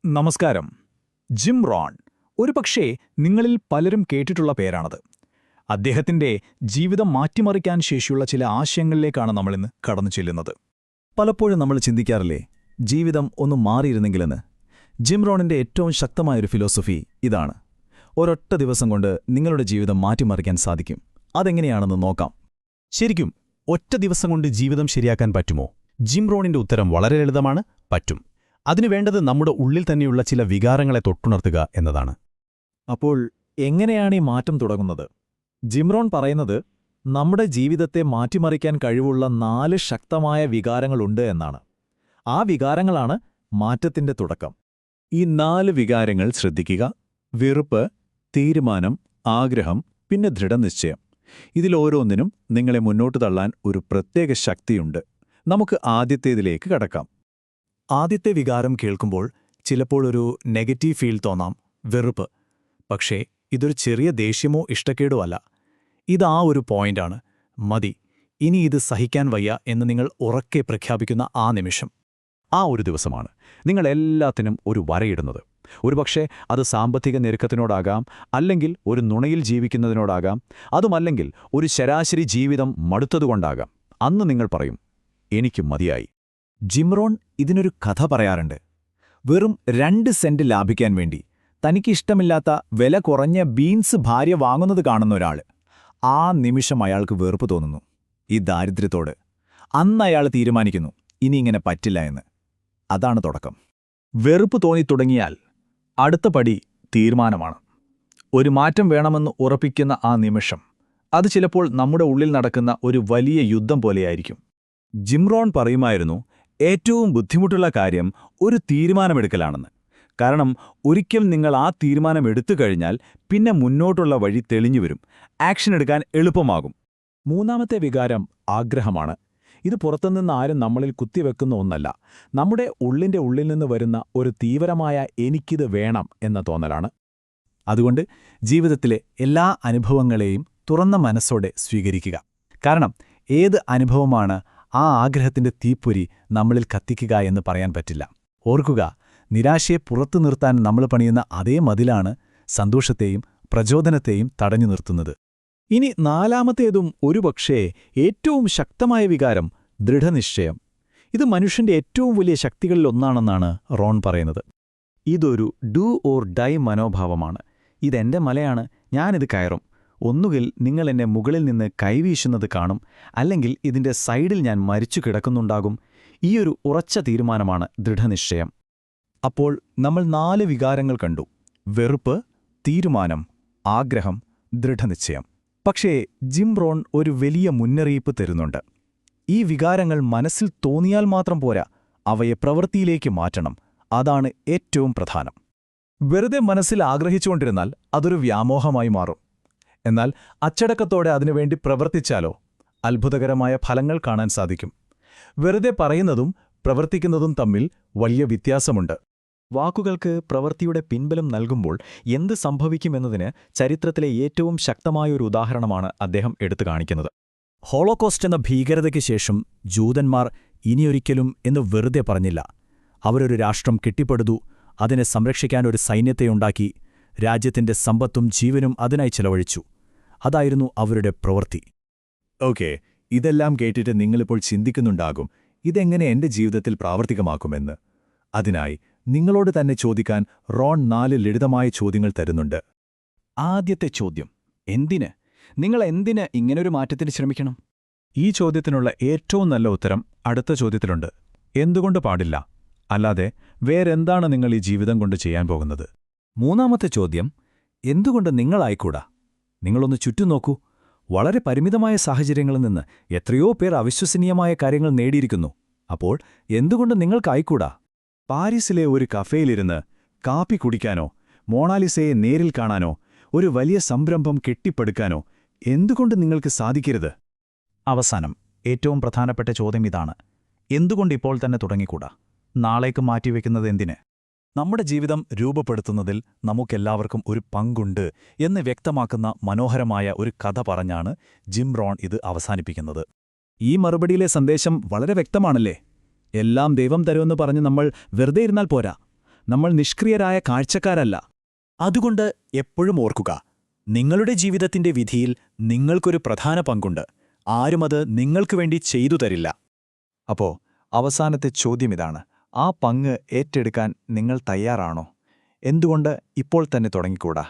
നമസ്കാരം. Gym Ron ഒരുപക്ഷേ നിങ്ങളിൽ പലരും കേട്ടിട്ടുള്ള പേരാണത്. അദ്ദേഹത്തിന്റെ ജീവിതം മാറ്റിമറിക്കാൻ ശേഷിയുള്ള ചില ആശയങ്ങളിലേക്കാണ് നമ്മളിന്ന് കടന്നു ചെല്ലുന്നത്. പലപ്പോഴും നമ്മൾ ചിന്തിക്കാറില്ലേ, ജീവിതം ഒന്ന് മാറിയിരുന്നെങ്കിലെന്ന്. ജിം റോണിന്റെ ഏറ്റവും ശക്തമായൊരു ഫിലോസഫി ഇതാണ്: ഒരൊറ്റ ദിവസം കൊണ്ട് നിങ്ങളുടെ ജീവിതം മാറ്റിമറിക്കാൻ സാധിക്കും. അതെങ്ങനെയാണെന്ന് നോക്കാം. ശരിക്കും ഒറ്റ ദിവസം കൊണ്ട് ജീവിതം ശരിയാക്കാൻ പറ്റുമോ? ജിം റോണിന്റെ ഉത്തരം വളരെ ലളിതമാണ്: പറ്റും. അതിനു വേണ്ടത് നമ്മുടെ ഉള്ളിൽ തന്നെയുള്ള ചില വികാരങ്ങളെ തൊട്ടുണർത്തുക എന്നതാണ്. അപ്പോൾ എങ്ങനെയാണ് ഈ മാറ്റം തുടങ്ങുന്നത്? ജിം റോൺ പറയുന്നത് നമ്മുടെ ജീവിതത്തെ മാറ്റിമറിക്കാൻ കഴിവുള്ള 4 ശക്തമായ വികാരങ്ങളുണ്ട് എന്നാണ്. ആ വികാരങ്ങളാണ് മാറ്റത്തിന്റെ തുടക്കം. ഈ 4 വികാരങ്ങൾ ശ്രദ്ധിക്കുക: വെറുപ്പ്, തീരുമാനം, ആഗ്രഹം, പിന്നെ ദൃഢനിശ്ചയം. ഇതിലോരോന്നിനും നിങ്ങളെ മുന്നോട്ട് തള്ളാൻ ഒരു പ്രത്യേക ശക്തിയുണ്ട്. നമുക്ക് ആദ്യത്തേതിലേക്ക് കടക്കാം. ആദ്യത്തെ വികാരം കേൾക്കുമ്പോൾ ചിലപ്പോൾ ഒരു നെഗറ്റീവ് ഫീൽ തോന്നാം, വെറുപ്പ്. പക്ഷേ ഇതൊരു ചെറിയ ദേഷ്യമോ ഇഷ്ടക്കേടോ അല്ല. ഇതാ ഒരു പോയിന്റാണ്. മതി, ഇനി ഇത് സഹിക്കാൻ വയ്യ എന്ന് നിങ്ങൾ ഉറക്കെ പ്രഖ്യാപിക്കുന്ന ആ നിമിഷം. ആ ഒരു ദിവസമാണ് നിങ്ങൾ എല്ലാത്തിനും ഒരു വരയിടുന്നത്. ഒരുപക്ഷെ അത് സാമ്പത്തിക ഞെരുക്കത്തിനോടാകാം, അല്ലെങ്കിൽ ഒരു നുണയിൽ ജീവിക്കുന്നതിനോടാകാം, അതുമല്ലെങ്കിൽ ഒരു ശരാശരി ജീവിതം മടുത്തതുകൊണ്ടാകാം. അന്ന് നിങ്ങൾ പറയും, എനിക്ക് മതിയായി. ജിം റോൺ ഇതിനൊരു കഥ പറയാറുണ്ട്. വെറും 2 സെന്റ് ലാഭിക്കാൻ വേണ്ടി തനിക്കിഷ്ടമില്ലാത്ത വില കുറഞ്ഞ ബീൻസ് ഭാര്യ വാങ്ങുന്നത് കാണുന്ന ഒരാൾ. ആ നിമിഷം അയാൾക്ക് വെറുപ്പ് തോന്നുന്നു, ഈ ദാരിദ്ര്യത്തോട്. അന്ന് അയാൾ തീരുമാനിക്കുന്നു, ഇനി ഇങ്ങനെ പറ്റില്ല എന്ന്. അതാണ് തുടക്കം. വെറുപ്പ് തോന്നിത്തുടങ്ങിയാൽ അടുത്ത പടി തീരുമാനമാണ്. ഒരു മാറ്റം വേണമെന്ന് ഉറപ്പിക്കുന്ന ആ നിമിഷം, അത് ചിലപ്പോൾ നമ്മുടെ ഉള്ളിൽ നടക്കുന്ന ഒരു വലിയ യുദ്ധം പോലെയായിരിക്കും. ജിം റോൺ പറയുമായിരുന്നു, ഏറ്റവും ബുദ്ധിമുട്ടുള്ള കാര്യം ഒരു തീരുമാനമെടുക്കലാണെന്ന്. കാരണം ഒരിക്കൽ നിങ്ങൾ ആ തീരുമാനം എടുത്തു കഴിഞ്ഞാൽ പിന്നെ മുന്നോട്ടുള്ള വഴി തെളിഞ്ഞുവരും, ആക്ഷൻ എടുക്കാൻ എളുപ്പമാകും. മൂന്നാമത്തെ വികാരം ആഗ്രഹമാണ്. ഇത് പുറത്തുനിന്ന് ആരും നമ്മളിൽ കുത്തിവെക്കുന്ന ഒന്നല്ല. നമ്മുടെ ഉള്ളിന്റെ ഉള്ളിൽ നിന്ന് വരുന്ന ഒരു തീവ്രമായ എനിക്കിത് വേണം എന്ന തോന്നലാണ്. അതുകൊണ്ട് ജീവിതത്തിലെ എല്ലാ അനുഭവങ്ങളെയും തുറന്ന മനസ്സോടെ സ്വീകരിക്കുക. കാരണം ഏത് അനുഭവമാണ് ആ ആഗ്രഹത്തിന്റെ തീപ്പൊരി നമ്മളിൽ കത്തിക്കുക എന്ന് പറയാൻ പറ്റില്ല. ഓർക്കുക, നിരാശയെ പുറത്തു നിർത്താൻ നമ്മൾ പണിയുന്ന അതേ മതിലാണ് സന്തോഷത്തെയും പ്രചോദനത്തെയും തടഞ്ഞു നിർത്തുന്നത്. ഇനി നാലാമത്തേതും ഒരുപക്ഷേ ഏറ്റവും ശക്തമായ വികാരം ദൃഢനിശ്ചയം. ഇത് മനുഷ്യന്റെ ഏറ്റവും വലിയ ശക്തികളിലൊന്നാണെന്നാണ് റോൺ പറയുന്നത്. ഇതൊരു ഡു ഓർ ഡൈ മനോഭാവമാണ്. ഇതെന്റെ മലയാണ്, ഞാനിത് കയറും. ഒന്നുകിൽ നിങ്ങൾ എന്നെ മുകളിൽ നിന്ന് കൈവീശുന്നത് കാണും, അല്ലെങ്കിൽ ഇതിന്റെ സൈഡിൽ ഞാൻ മരിച്ചു കിടക്കുന്നുണ്ടാകും. ഈയൊരു ഉറച്ച തീരുമാനമാണ് ദൃഢനിശ്ചയം. അപ്പോൾ നമ്മൾ 4 വികാരങ്ങൾ കണ്ടു: വെറുപ്പ്, തീരുമാനം, ആഗ്രഹം, ദൃഢനിശ്ചയം. പക്ഷേ ജിം റോൺ ഒരു വലിയ മുന്നറിയിപ്പ് തരുന്നുണ്ട്. ഈ വികാരങ്ങൾ മനസ്സിൽ തോന്നിയാൽ മാത്രം പോരാ, അവയെ പ്രവൃത്തിയിലേക്ക് മാറ്റണം. അതാണ് ഏറ്റവും പ്രധാനം. വെറുതെ മനസ്സിൽ ആഗ്രഹിച്ചുകൊണ്ടിരുന്നാൽ അതൊരു വ്യാമോഹമായി മാറും. എന്നാൽ അച്ചടക്കത്തോടെ അതിനുവേണ്ടി പ്രവർത്തിച്ചാലോ അത്ഭുതകരമായ ഫലങ്ങൾ കാണാൻ സാധിക്കും. വെറുതെ പറയുന്നതും പ്രവർത്തിക്കുന്നതും തമ്മിൽ വലിയ വ്യത്യാസമുണ്ട്. വാക്കുകൾക്ക് പ്രവൃത്തിയുടെ പിൻബലം നൽകുമ്പോൾ എന്ത് സംഭവിക്കുമെന്നതിന് ചരിത്രത്തിലെ ഏറ്റവും ശക്തമായൊരു ഉദാഹരണമാണ് അദ്ദേഹം എടുത്തു കാണിക്കുന്നത്. ഹോളോകോസ്റ്റ് എന്ന ഭീകരതയ്ക്ക് ശേഷം ജൂതന്മാർ ഇനിയൊരിക്കലും എന്ന് വെറുതെ പറഞ്ഞില്ല. അവരൊരു രാഷ്ട്രം കെട്ടിപ്പടുത്തു, അതിനെ സംരക്ഷിക്കാൻ ഒരു സൈന്യത്തെ ഉണ്ടാക്കി, രാജ്യത്തിന്റെ സമ്പത്തും ജീവനും അതിനായി ചെലവഴിച്ചു. അതായിരുന്നു അവരുടെ പ്രവൃത്തി. ഓക്കെ, ഇതെല്ലാം കേട്ടിട്ട് നിങ്ങളിപ്പോൾ ചിന്തിക്കുന്നുണ്ടാകും, ഇതെങ്ങനെ എന്റെ ജീവിതത്തിൽ പ്രാവർത്തികമാക്കുമെന്ന്. അതിനായി നിങ്ങളോട് തന്നെ ചോദിക്കാൻ റോൺ 4 ലളിതമായ ചോദ്യങ്ങൾ തരുന്നുണ്ട്. ആദ്യത്തെ ചോദ്യം: എന്തിന്? നിങ്ങൾ എന്തിന് ഇങ്ങനൊരു മാറ്റത്തിന് ശ്രമിക്കണം? ഈ ചോദ്യത്തിനുള്ള ഏറ്റവും നല്ല ഉത്തരം അടുത്ത ചോദ്യത്തിലുണ്ട്: എന്തുകൊണ്ട് പാടില്ല? അല്ലാതെ വേറെന്താണ് നിങ്ങൾ ഈ ജീവിതം കൊണ്ട് ചെയ്യാൻ പോകുന്നത്? മൂന്നാമത്തെ ചോദ്യം: എന്തുകൊണ്ട് നിങ്ങളായിക്കൂടാ? നിങ്ങളൊന്ന് ചുറ്റും നോക്കൂ. വളരെ പരിമിതമായ സാഹചര്യങ്ങളിൽ നിന്ന് എത്രയോ പേർ അവിശ്വസനീയമായ കാര്യങ്ങൾ നേടിയിരിക്കുന്നു. അപ്പോൾ എന്തുകൊണ്ട് നിങ്ങൾക്കായിക്കൂടാ? പാരീസിലെ ഒരു കഫേയിലിരുന്ന് കാപ്പി കുടിക്കാനോ, മോണാലിസയെ നേരിൽ കാണാനോ, ഒരു വലിയ സംരംഭം കെട്ടിപ്പടുക്കാനോ എന്തുകൊണ്ട് നിങ്ങൾക്ക് സാധിക്കരുത്? അവസാനം ഏറ്റവും പ്രധാനപ്പെട്ട ചോദ്യം ഇതാണ്: എന്തുകൊണ്ട് ഇപ്പോൾ തന്നെ തുടങ്ങിക്കൂടാ? നാളേക്ക് മാറ്റിവെക്കുന്നത് എന്തിന്? നമ്മുടെ ജീവിതം രൂപപ്പെടുത്തുന്നതിൽ നമുക്കെല്ലാവർക്കും ഒരു പങ്കുണ്ട് എന്ന് വ്യക്തമാക്കുന്ന മനോഹരമായ ഒരു കഥ പറഞ്ഞാണ് ജിം റോൺ ഇത് അവസാനിപ്പിക്കുന്നത്. ഈ മറുപടിയിലെ സന്ദേശം വളരെ വ്യക്തമാണല്ലേ? എല്ലാം ദൈവം തരുമെന്ന് പറഞ്ഞ് നമ്മൾ വെറുതെ ഇരുന്നാൽ പോരാ. നമ്മൾ നിഷ്ക്രിയരായ കാഴ്ചക്കാരല്ല. അതുകൊണ്ട് എപ്പോഴും ഓർക്കുക, നിങ്ങളുടെ ജീവിതത്തിന്റെ വിധിയിൽ നിങ്ങൾക്കൊരു പ്രധാന പങ്കുണ്ട്. ആരുമത് നിങ്ങൾക്ക് വേണ്ടി ചെയ്തു തരില്ല. അപ്പോ അവസാനത്തെ ചോദ്യമിതാണ്, ആ പങ്ക് ഏറ്റെടുക്കാൻ നിങ്ങൾ തയ്യാറാണോ? എന്തുകൊണ്ട് ഇപ്പോൾ തന്നെ തുടങ്ങിക്കൂടാ?